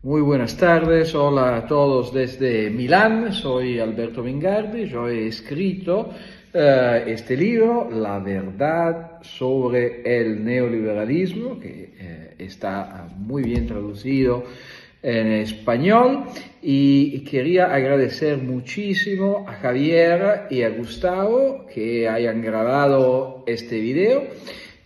Muy buenas tardes, hola a todos desde Milán, soy Alberto Mingardi, yo he escrito este libro, La verdad sobre el neoliberalismo, que está muy bien traducido en español, y quería agradecer muchísimo a Javier y a Gustavo que hayan grabado este video,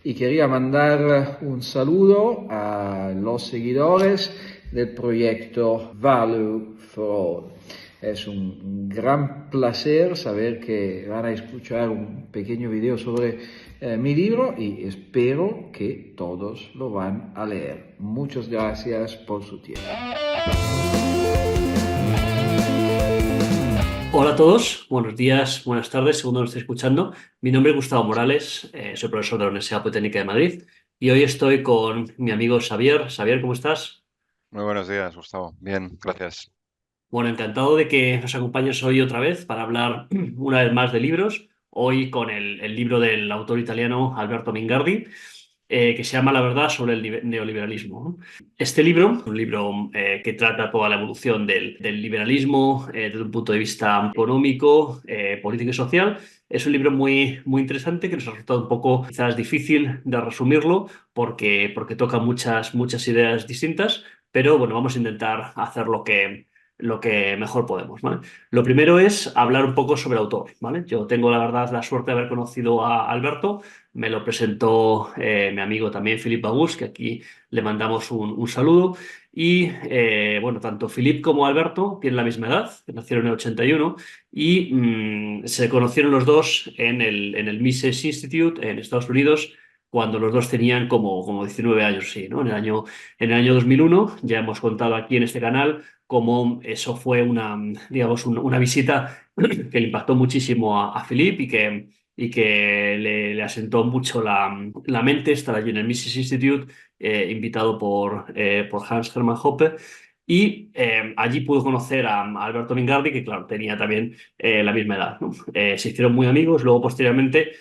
y quería mandar un saludo a los seguidores del proyecto Value for All. Es un gran placer saber que van a escuchar un pequeño video sobre mi libro y espero que todos lo van a leer. Muchas gracias por su tiempo. Hola a todos, buenos días, buenas tardes, según nos esté escuchando. Mi nombre es Gustavo Morales, soy profesor de la Universidad Politécnica de Madrid y hoy estoy con mi amigo Xavier. Xavier, ¿cómo estás? Muy buenos días, Gustavo. Bien, gracias. Bueno, encantado de que nos acompañes hoy otra vez para hablar una vez más de libros, hoy con el libro del autor italiano Alberto Mingardi, que se llama La verdad sobre el neoliberalismo, ¿no? Este libro, un libro que trata toda la evolución del liberalismo desde un punto de vista económico, político y social, es un libro muy interesante que nos ha resultado un poco quizás difícil de resumirlo porque toca muchas ideas distintas, pero bueno, vamos a intentar hacer lo que mejor podemos, ¿vale? Lo primero es hablar un poco sobre el autor, ¿vale? Yo tengo la verdad la suerte de haber conocido a Alberto, me lo presentó mi amigo también Philippe Bagus, que aquí le mandamos un saludo. Y bueno, tanto Philippe como Alberto tienen la misma edad, que nacieron en el 81, y se conocieron los dos en el Mises Institute en Estados Unidos, cuando los dos tenían como 19 años, sí, ¿no? En el año 2001, ya hemos contado aquí en este canal cómo eso fue digamos, una visita que le impactó muchísimo a Philippe y que le asentó mucho la mente estar allí en el Mises Institute, invitado por Hans Hermann Hoppe. Y allí pudo conocer a Alberto Mingardi, que claro, tenía también la misma edad, ¿no? Se hicieron muy amigos, luego posteriormente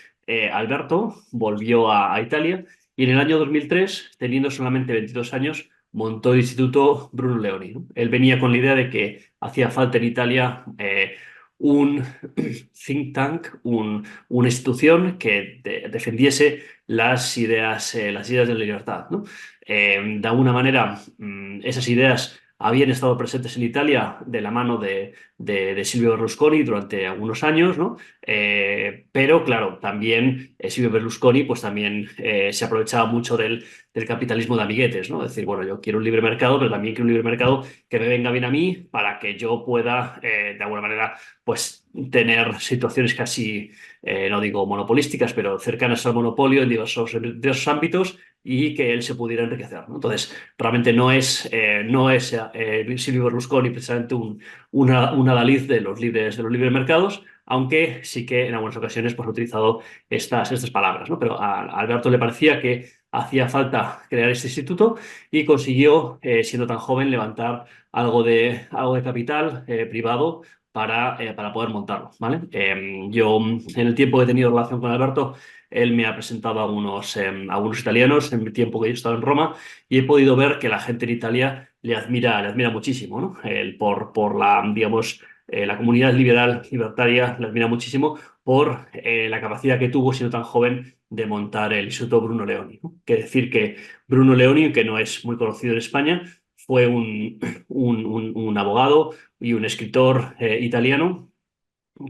Alberto volvió a Italia y en el año 2003, teniendo solamente 22 años, montó el Instituto Bruno Leoni, ¿no? Él venía con la idea de que hacía falta en Italia un think tank, una institución que defendiese las ideas de la libertad, ¿no? De alguna manera, esas ideas habían estado presentes en Italia de la mano de Silvio Berlusconi durante algunos años, ¿no? Pero claro, también Silvio Berlusconi pues también se aprovechaba mucho del capitalismo de amiguetes, ¿no? Es decir, bueno, yo quiero un libre mercado, pero también quiero un libre mercado que me venga bien a mí para que yo pueda, de alguna manera, pues tener situaciones casi, no digo monopolísticas, pero cercanas al monopolio en diversos ámbitos y que él se pudiera enriquecer, ¿no? Entonces, realmente no es Silvio Berlusconi precisamente un adalid de los libres mercados, aunque sí que en algunas ocasiones pues, ha utilizado estas palabras, ¿no? Pero a Alberto le parecía que hacía falta crear este instituto y consiguió, siendo tan joven, levantar algo de capital privado para poder montarlo, ¿vale? Yo, en el tiempo que he tenido relación con Alberto, él me ha presentado a algunos italianos en el tiempo que yo he estado en Roma y he podido ver que la gente en Italia le admira muchísimo, ¿no? Él por digamos, la comunidad liberal, libertaria, le admira muchísimo por la capacidad que tuvo, siendo tan joven, de montar el Instituto Bruno Leoni, ¿no? Quiere decir que Bruno Leoni, que no es muy conocido en España, fue un abogado y un escritor italiano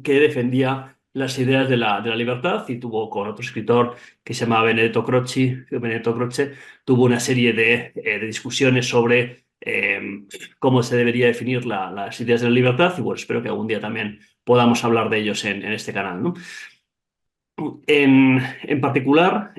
que defendía las ideas de la libertad y tuvo con otro escritor que se llamaba Benedetto Croce, tuvo una serie de discusiones sobre cómo se debería definir las ideas de la libertad y bueno, espero que algún día también podamos hablar de ellos en este canal, ¿no? En particular,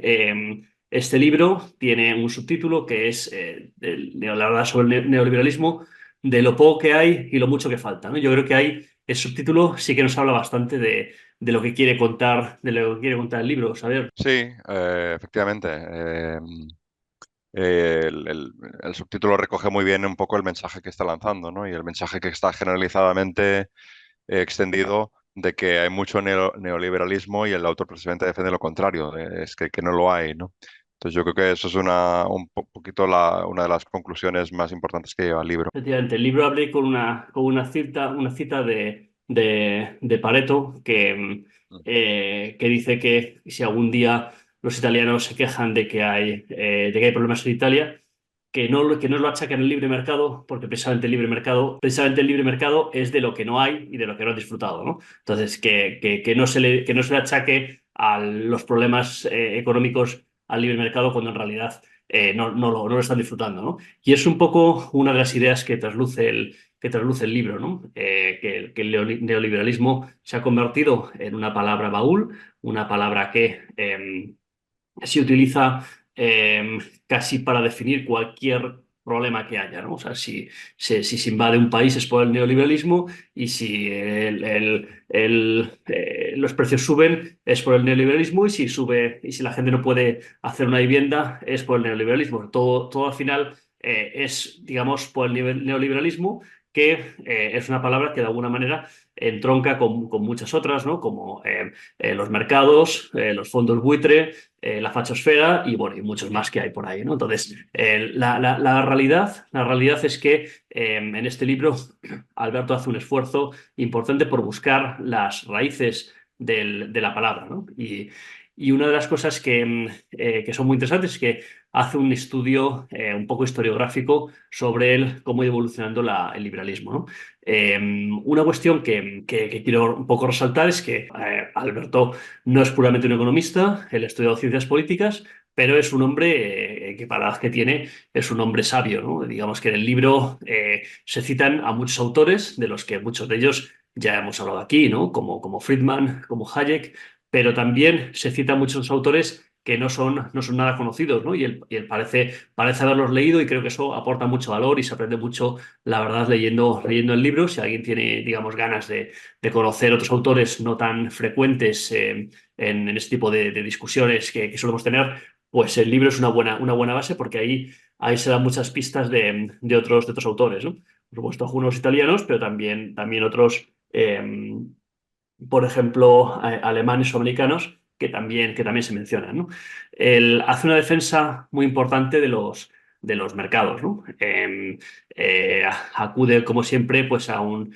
este libro tiene un subtítulo que es la verdad sobre el neoliberalismo, de lo poco que hay y lo mucho que falta, ¿no? Yo creo que el subtítulo sí que nos habla bastante de lo que quiere contar, de lo que quiere contar el libro, saber. Sí, efectivamente. El, el- el subtítulo recoge muy bien un poco el mensaje que está lanzando, ¿no? Y el mensaje que está generalizadamente extendido de que hay mucho neoliberalismo y el autor precisamente defiende lo contrario, es que no lo hay, ¿no? Entonces yo creo que eso es poquito una de las conclusiones más importantes que lleva el libro. Efectivamente, el libro abre con una cita de Pareto que dice que si algún día los italianos se quejan de que hay problemas en Italia, que no lo achacan al libre mercado, porque precisamente el libre mercado es de lo que no hay y de lo que no han disfrutado, ¿no? Entonces, que no se le achaque a los problemas económicos al libre mercado cuando en realidad no lo están disfrutando, ¿no? Y es un poco una de las ideas que trasluce el libro, ¿no? Que el neoliberalismo se ha convertido en una palabra baúl, una palabra que se utiliza casi para definir cualquier problema que haya, ¿no? O sea, si se invade un país es por el neoliberalismo y si los precios suben es por el neoliberalismo y si la gente no puede hacer una vivienda es por el neoliberalismo. Todo al final es, digamos, por el neoliberalismo que es una palabra que de alguna manera entronca con muchas otras, ¿no? Como los mercados, los fondos buitre, la fachosfera y, bueno, y muchos más que hay por ahí, ¿no? Entonces, la realidad es que en este libro Alberto hace un esfuerzo importante por buscar las raíces de la palabra, ¿no? Y una de las cosas que son muy interesantes es que hace un estudio un poco historiográfico sobre cómo ha ido evolucionando el liberalismo, ¿no? Una cuestión que quiero un poco resaltar es que Alberto no es puramente un economista, él ha estudiado ciencias políticas, pero es un hombre que para la edad que tiene es un hombre sabio, ¿no? Digamos que en el libro se citan a muchos autores, de los que muchos de ellos ya hemos hablado aquí, ¿no? Como Friedman, como Hayek, pero también se citan muchos autores que no son nada conocidos, ¿no? Y él parece haberlos leído y creo que eso aporta mucho valor y se aprende mucho, la verdad, leyendo el libro. Si alguien tiene, digamos, ganas de conocer otros autores no tan frecuentes en este tipo de discusiones que solemos tener, pues el libro es una buena base porque ahí se dan muchas pistas de otros autores, ¿no? Por supuesto, algunos italianos, pero también otros, por ejemplo, alemanes o americanos que también se mencionan, ¿no? Él hace una defensa muy importante de los mercados, ¿no? Acude, como siempre, pues a un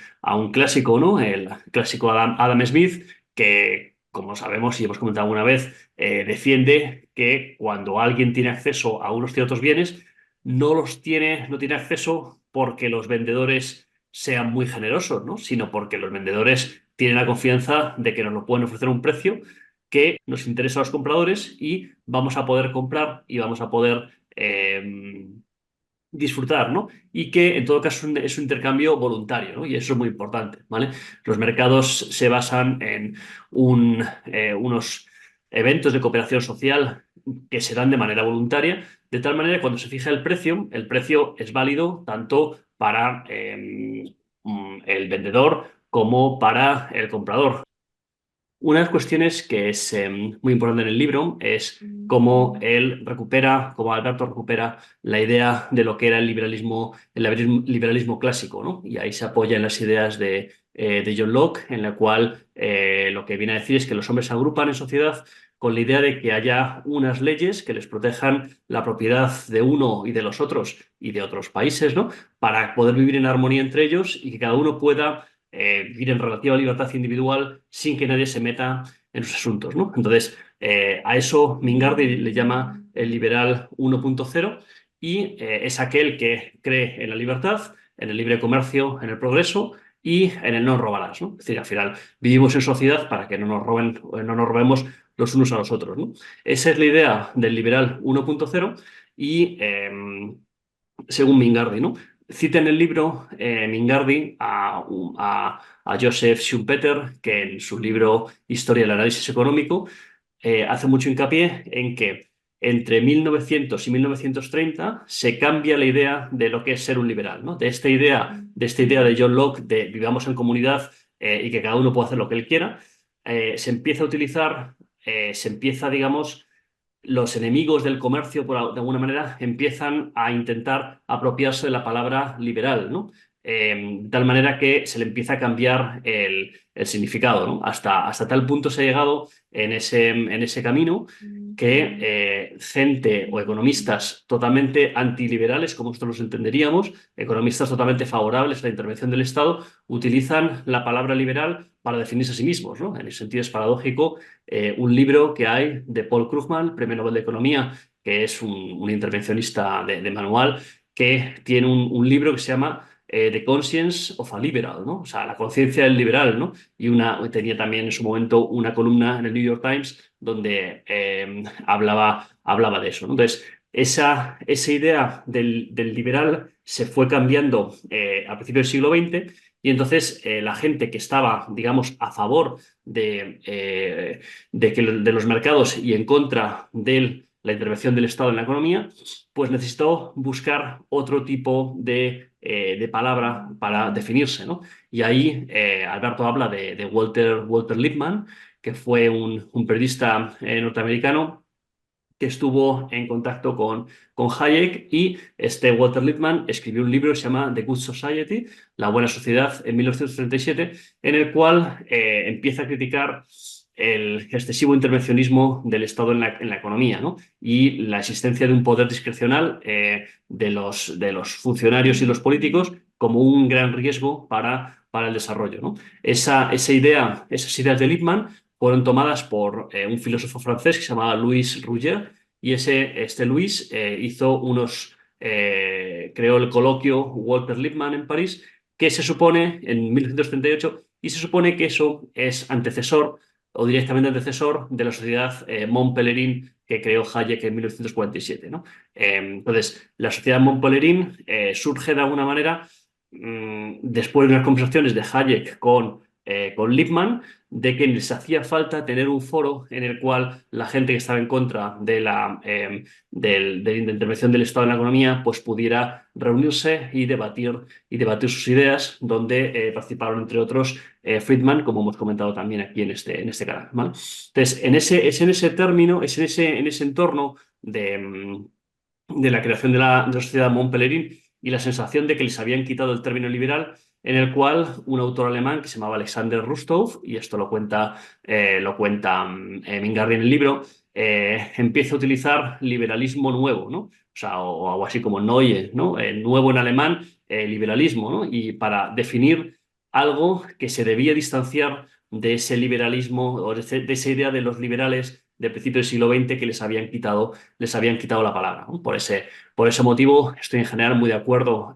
clásico, ¿no? El clásico Adam Smith, que, como sabemos y hemos comentado alguna vez, defiende que cuando alguien tiene acceso a unos ciertos bienes, no tiene acceso porque los vendedores sean muy generosos, ¿no? Sino porque los vendedores tienen la confianza de que nos lo pueden ofrecer a un precio que nos interesa a los compradores y vamos a poder comprar y vamos a poder disfrutar, ¿no? Y que en todo caso es un intercambio voluntario, ¿no? Y eso es muy importante, ¿vale? Los mercados se basan en unos eventos de cooperación social que se dan de manera voluntaria, de tal manera que cuando se fija el precio es válido tanto para el vendedor como para el comprador. Una de las cuestiones que es muy importante en el libro es cómo Alberto recupera la idea de lo que era el liberalismo clásico, ¿no? Y ahí se apoya en las ideas de John Locke, en la cual lo que viene a decir es que los hombres se agrupan en sociedad con la idea de que haya unas leyes que les protejan la propiedad de uno y de los otros y de otros países, ¿no? Para poder vivir en armonía entre ellos y que cada uno pueda vivir en relativa libertad individual sin que nadie se meta en sus asuntos, ¿no? Entonces, a eso Mingardi le llama el liberal 1.0 y es aquel que cree en la libertad, en el libre comercio, en el progreso y en el no robarás, ¿no? Es decir, al final vivimos en sociedad para que no nos roben, no nos robemos los unos a los otros, ¿no? Esa es la idea del liberal 1.0 y según Mingardi, ¿no? Cita en el libro Mingardi a Joseph Schumpeter, que en su libro Historia del Análisis Económico hace mucho hincapié en que entre 1900 y 1930 se cambia la idea de lo que es ser un liberal, ¿no? De esta idea de John Locke de vivamos en comunidad y que cada uno puede hacer lo que él quiera, se empieza a utilizar, digamos, los enemigos del comercio, de alguna manera, empiezan a intentar apropiarse de la palabra liberal, ¿no? de tal manera que se le empieza a cambiar el significado, ¿no? Hasta tal punto se ha llegado en ese camino que gente o economistas totalmente antiliberales, como nosotros los entenderíamos, economistas totalmente favorables a la intervención del Estado, utilizan la palabra liberal para definirse a sí mismos, ¿no? En ese sentido es paradójico un libro que hay de Paul Krugman, Premio Nobel de Economía, que es un intervencionista de manual, que tiene un libro que se llama The Conscience of a Liberal, ¿no? O sea, la conciencia del liberal, ¿no? Y tenía también en su momento una columna en el New York Times donde hablaba de eso, ¿no? Entonces, esa idea del liberal se fue cambiando a principios del siglo XX y entonces la gente que estaba, digamos, a favor de los mercados y en contra de la intervención del Estado en la economía, pues necesitó buscar otro tipo de palabra para definirse, ¿no? Y ahí Alberto habla de Walter Lippmann, que fue un periodista norteamericano que estuvo en contacto con Hayek y este Walter Lippmann escribió un libro que se llama The Good Society, La Buena Sociedad, en 1937, en el cual empieza a criticar el excesivo intervencionismo del Estado en la economía, ¿no? Y la existencia de un poder discrecional de los funcionarios y los políticos como un gran riesgo para el desarrollo, ¿no? Esa idea, esas ideas de Lippmann fueron tomadas por un filósofo francés que se llamaba Louis Rougier, y este Louis creó el coloquio Walter Lippmann en París, que se supone, en 1938, y se supone que eso es antecesor o directamente antecesor de la sociedad Mont Pelerin que creó Hayek en 1947, ¿no? Entonces, la sociedad Mont Pelerin surge de alguna manera después de unas conversaciones de Hayek con Lippmann, de que les hacía falta tener un foro en el cual la gente que estaba en contra de la intervención del Estado en la economía pues pudiera reunirse y debatir sus ideas, donde participaron entre otros Friedman, como hemos comentado también aquí en este canal, ¿vale? Entonces, es en ese término, en ese entorno de la creación de la sociedad Mont Pelerin y la sensación de que les habían quitado el término liberal, en el cual un autor alemán que se llamaba Alexander Rustow, y esto lo cuenta Mingardi en el libro, empieza a utilizar liberalismo nuevo, ¿no? O sea, o algo así como Neue, ¿no? Nuevo en alemán, liberalismo, ¿no? Y para definir algo que se debía distanciar de ese liberalismo o de esa idea de los liberales de principios del siglo XX que les habían quitado la palabra, ¿no? Por ese motivo estoy en general muy de acuerdo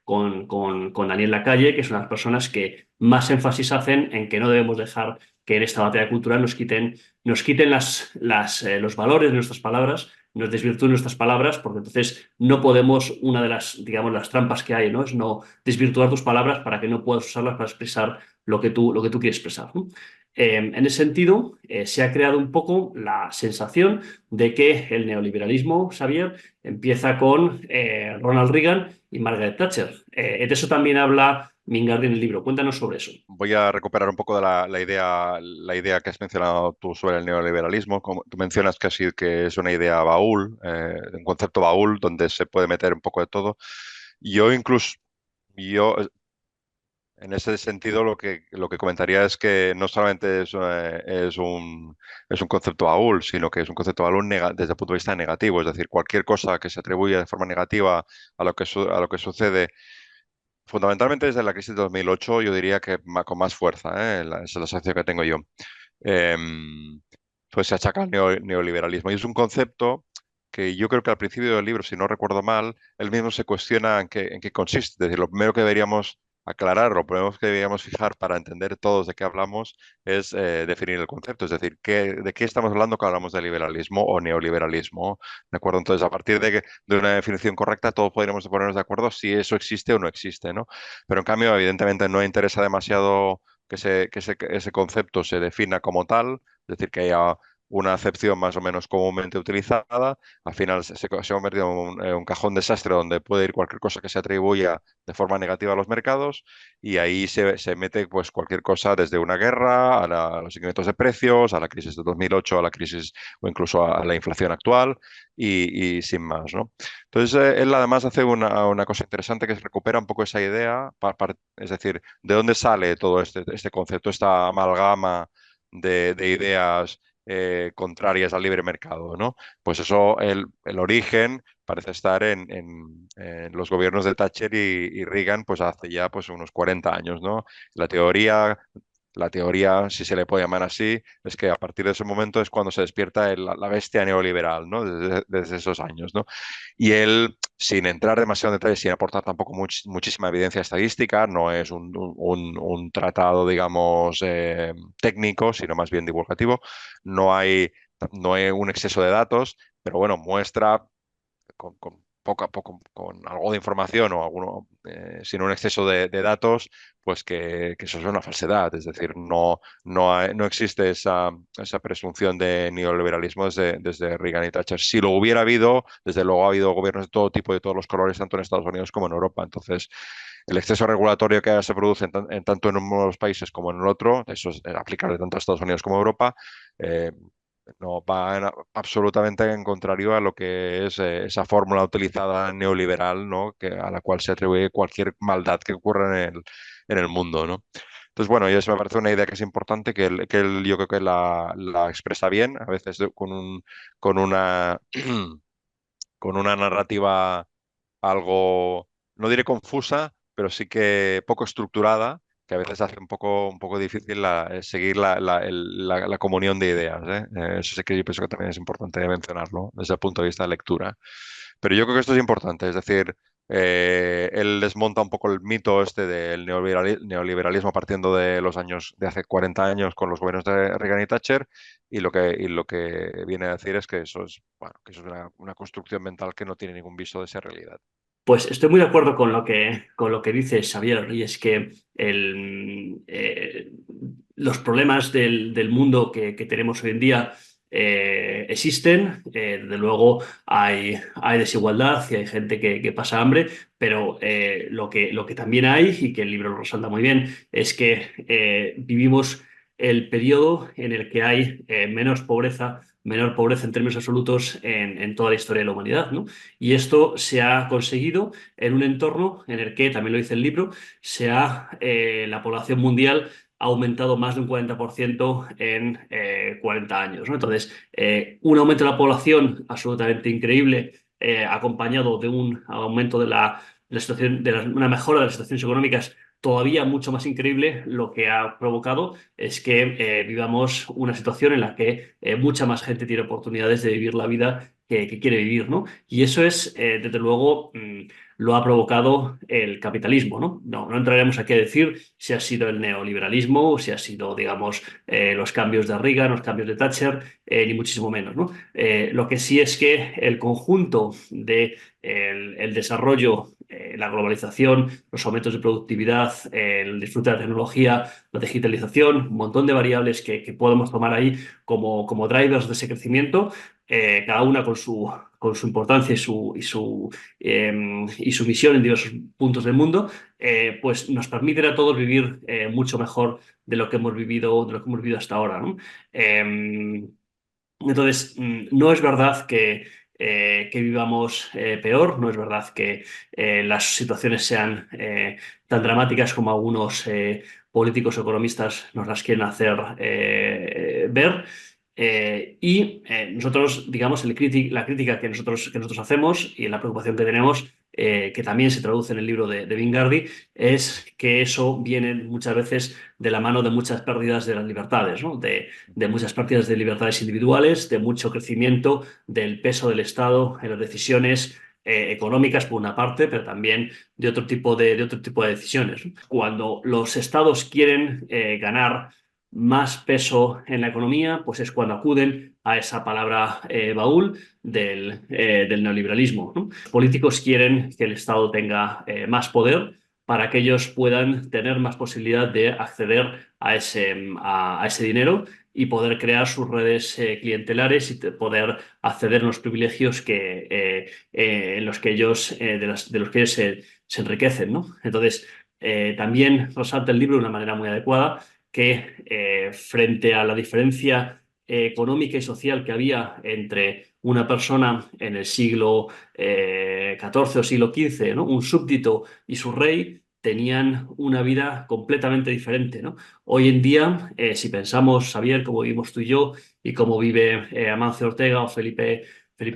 con Daniel Lacalle, que es una de las personas que más énfasis hacen en que no debemos dejar que en esta batalla cultural nos quiten los valores de nuestras palabras, nos desvirtúen nuestras palabras, porque entonces no podemos, una de las, digamos, las trampas que hay, ¿no? Es no desvirtuar tus palabras para que no puedas usarlas para expresar lo que tú quieres expresar, ¿no? En ese sentido, se ha creado un poco la sensación de que el neoliberalismo, Xavier, empieza con Ronald Reagan y Margaret Thatcher. De eso también habla Mingardi en el libro. Cuéntanos sobre eso. Voy a recuperar un poco de la idea que has mencionado tú sobre el neoliberalismo. Como tú mencionas que es una idea baúl, un concepto baúl donde se puede meter un poco de todo. Yo en ese sentido lo que comentaría es que no solamente es un concepto baúl, sino que es un concepto baúl desde el punto de vista negativo. Es decir, cualquier cosa que se atribuya de forma negativa a lo que sucede. Fundamentalmente desde la crisis de 2008, yo diría que con más fuerza, esa es la sensación que tengo yo. Em, pues se achaca al neoliberalismo. Y es un concepto que yo creo que al principio del libro, si no recuerdo mal, él mismo se cuestiona en qué consiste. Es decir, lo primero que deberíamos aclarar, lo primero que deberíamos fijar para entender todos de qué hablamos es definir el concepto. Es decir, ¿de qué estamos hablando cuando hablamos de liberalismo o neoliberalismo? ¿De acuerdo? Entonces, a partir de una definición correcta, todos podríamos ponernos de acuerdo si eso existe o no existe, ¿no? Pero en cambio, evidentemente, no interesa demasiado que ese concepto se defina como tal, es decir, que haya una acepción más o menos comúnmente utilizada. Al final se ha convertido en un cajón desastre donde puede ir cualquier cosa que se atribuya de forma negativa a los mercados, y ahí se mete pues cualquier cosa, desde una guerra a los incrementos de precios, a la crisis de 2008, a la crisis o incluso a la inflación actual, y sin más, ¿no? Entonces, él además hace una cosa interesante, que es recupera un poco esa idea, es decir, de dónde sale todo este concepto, esta amalgama de ideas contrarias al libre mercado, ¿no? Pues eso, el origen parece estar en los gobiernos de Thatcher y Reagan, pues hace ya pues unos 40 años, ¿no? La teoría, la teoría, si se le puede llamar así, es que a partir de ese momento es cuando se despierta la bestia neoliberal, ¿no? Desde esos años, ¿no? Y él, sin entrar demasiado en detalle, sin aportar tampoco muchísima evidencia estadística, no es un tratado, digamos, técnico, sino más bien divulgativo. No hay, no hay un exceso de datos, pero bueno, muestra con poco a poco, con algo de información o sin un exceso de datos, pues que eso es una falsedad. Es decir, no existe esa presunción de neoliberalismo desde Reagan y Thatcher. Si lo hubiera habido, desde luego ha habido gobiernos de todo tipo, de todos los colores, tanto en Estados Unidos como en Europa. Entonces, el exceso regulatorio que ahora se produce tanto en unos países como en el otro, eso es aplicable tanto a Estados Unidos como a Europa, eh, no va absolutamente en contrario a lo que es esa fórmula utilizada neoliberal, ¿no? A la cual se atribuye cualquier maldad que ocurra en el mundo, ¿no? Entonces, bueno, y eso me parece una idea que es importante, yo creo que la expresa bien, a veces con una, con una narrativa algo, no diré confusa, pero sí que poco estructurada, que a veces hace un poco difícil seguir la comunión de ideas, ¿eh? Eso sí que yo pienso que también es importante mencionarlo desde el punto de vista de lectura. Pero yo creo que esto es importante, es decir, él desmonta un poco el mito este del neoliberalismo partiendo de los años de hace 40 años con los gobiernos de Reagan y Thatcher, y lo que viene a decir es que eso es, bueno, que eso es una construcción mental que no tiene ningún viso de ser realidad. Pues estoy muy de acuerdo con lo que dice Xavier, y es que los problemas del mundo que tenemos hoy en día existen. Desde luego hay desigualdad y hay gente que pasa hambre, pero lo que también hay, y que el libro lo resalta muy bien, es que vivimos el periodo en el que hay menor pobreza en términos absolutos en toda la historia de la humanidad, ¿no? Y esto se ha conseguido en un entorno en el que, también lo dice el libro, la población mundial ha aumentado más de un 40% en 40 años, ¿no? Entonces, un aumento de la población absolutamente increíble, acompañado de un aumento de la situación, una mejora de las situaciones económicas todavía mucho más increíble, lo que ha provocado es que vivamos una situación en la que mucha más gente tiene oportunidades de vivir la vida que quiere vivir, ¿no? Y eso es, desde luego, lo ha provocado el capitalismo, ¿no? No entraremos aquí a decir si ha sido el neoliberalismo o si ha sido, digamos, los cambios de Reagan, los cambios de Thatcher, ni muchísimo menos, ¿no? Lo que sí es que el conjunto de el desarrollo, la globalización, los aumentos de productividad, el disfrute de la tecnología, la digitalización, un montón de variables que podemos tomar ahí como drivers de ese crecimiento, cada una con su importancia y su misión en diversos puntos del mundo, pues nos permiten a todos vivir mucho mejor de lo que hemos vivido hasta ahora, ¿no? Entonces, no es verdad que vivamos peor, no es verdad que las situaciones sean tan dramáticas como algunos políticos o economistas nos las quieren hacer ver. Nosotros, digamos, la crítica que nosotros hacemos y la preocupación que tenemos, que también se traduce en el libro de Vingardi, es que eso viene muchas veces de la mano de muchas pérdidas de las libertades, ¿no? De muchas pérdidas de libertades individuales, de mucho crecimiento del peso del Estado en las decisiones económicas por una parte, pero también de otro tipo de decisiones, ¿no? Cuando los estados quieren ganar más peso en la economía, pues es cuando acuden a esa palabra baúl del neoliberalismo, ¿no? Los políticos quieren que el Estado tenga más poder para que ellos puedan tener más posibilidad de acceder a ese dinero y poder crear sus redes clientelares y poder acceder a los privilegios en los que ellos, de los que ellos se enriquecen, ¿no? Entonces, también resalta el libro de una manera muy adecuada que frente a la diferencia económica y social que había entre una persona en el siglo XIV o siglo XV, ¿no? Un súbdito y su rey, tenían una vida completamente diferente, ¿no? Hoy en día, si pensamos, Xavier, como vivimos tú y yo, y cómo vive Amancio Ortega o Felipe VI,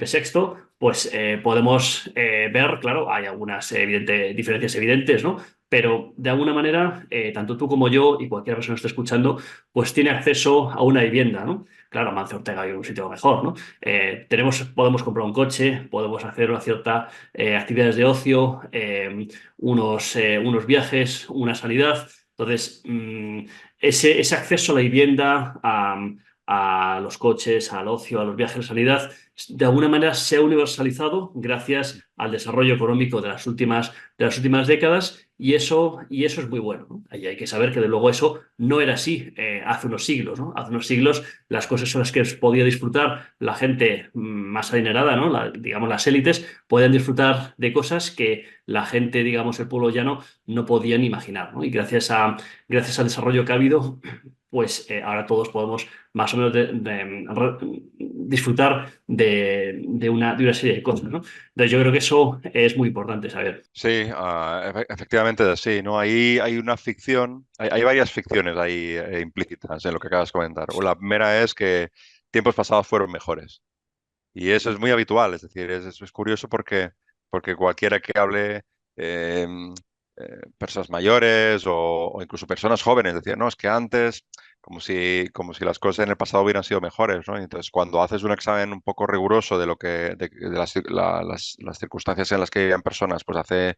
pues podemos ver, claro, hay algunas diferencias evidentes, ¿no? Pero de alguna manera, tanto tú como yo y cualquier persona que esté escuchando, pues tiene acceso a una vivienda, ¿no? Claro, Amancio Ortega vive en un sitio mejor, ¿no? Podemos comprar un coche, podemos hacer una cierta actividades de ocio, unos viajes, una sanidad. Entonces, ese acceso a la vivienda, a los coches, al ocio, a los viajes de sanidad, de alguna manera se ha universalizado gracias al desarrollo económico de las últimas décadas y eso es muy bueno, ¿no? Ahí hay que saber que de luego eso no era así hace unos siglos, ¿no? Hace unos siglos las cosas en las que podía disfrutar la gente más adinerada, ¿no? Digamos las élites, podían disfrutar de cosas que la gente, digamos el pueblo llano, no podían imaginar, ¿no? Y gracias al desarrollo que ha habido, pues ahora todos podemos más o menos disfrutar de una serie de cosas, ¿no? Entonces yo creo que eso es muy importante saber. Sí, efectivamente es así, ¿no? Ahí hay una ficción, hay varias ficciones ahí implícitas en lo que acabas de comentar. La primera es que tiempos pasados fueron mejores. Y eso es muy habitual, es decir, es curioso porque cualquiera que hable, eh, personas mayores o incluso personas jóvenes, decían, no, es que antes, como si las cosas en el pasado hubieran sido mejores, ¿no? Y entonces, cuando haces un examen un poco riguroso de lo que, de las circunstancias en las que vivían personas, pues hace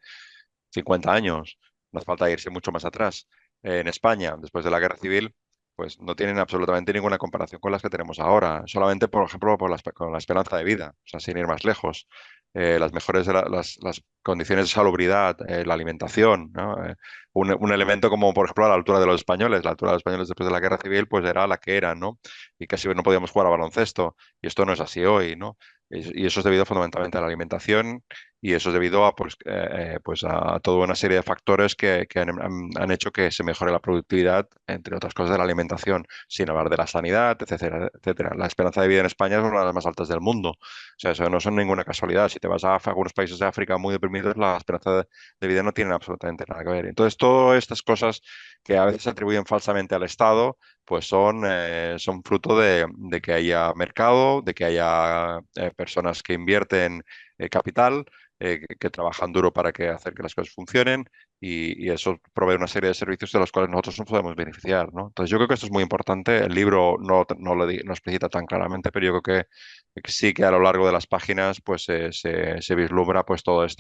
50 años, no hace falta irse mucho más atrás, en España, después de la Guerra Civil, pues no tienen absolutamente ninguna comparación con las que tenemos ahora. Solamente, por ejemplo, con la esperanza de vida, o sea, sin ir más lejos. Las mejores las condiciones de salubridad, la alimentación, ¿no? Un elemento como, por ejemplo, la altura de los españoles. La altura de los españoles después de la Guerra Civil, pues era la que era, ¿no? Y casi no podíamos jugar a baloncesto. Y esto no es así hoy, ¿no? Y eso es debido fundamentalmente a la alimentación y eso es debido pues a toda una serie de factores que han hecho que se mejore la productividad, entre otras cosas de la alimentación, sin hablar de la sanidad, etcétera, etcétera. La esperanza de vida en España es una de las más altas del mundo. O sea, eso no son ninguna casualidad. Si te vas a algunos países de África muy deprimidos, la esperanza de vida no tiene absolutamente nada que ver. Entonces, todas estas cosas que a veces se atribuyen falsamente al Estado, pues son fruto de que haya mercado, de que haya personas que invierten capital, que trabajan duro para hacer que las cosas funcionen y eso provee una serie de servicios de los cuales nosotros nos podemos beneficiar, ¿no? Entonces yo creo que esto es muy importante. El libro no explicita tan claramente, pero yo creo que sí que a lo largo de las páginas pues se vislumbra pues todos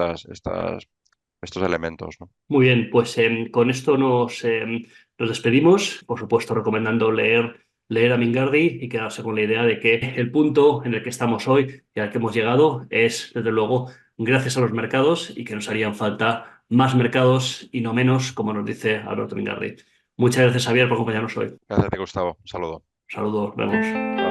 estos elementos, ¿no? Muy bien, pues con esto nos despedimos, por supuesto recomendando leer a Mingardi y quedarse con la idea de que el punto en el que estamos hoy y al que hemos llegado es, desde luego, gracias a los mercados y que nos harían falta más mercados y no menos, como nos dice Alberto Mingardi. Muchas gracias, Javier, por acompañarnos hoy. Gracias a ti, Gustavo. Un saludo. Saludos, vemos. Chao.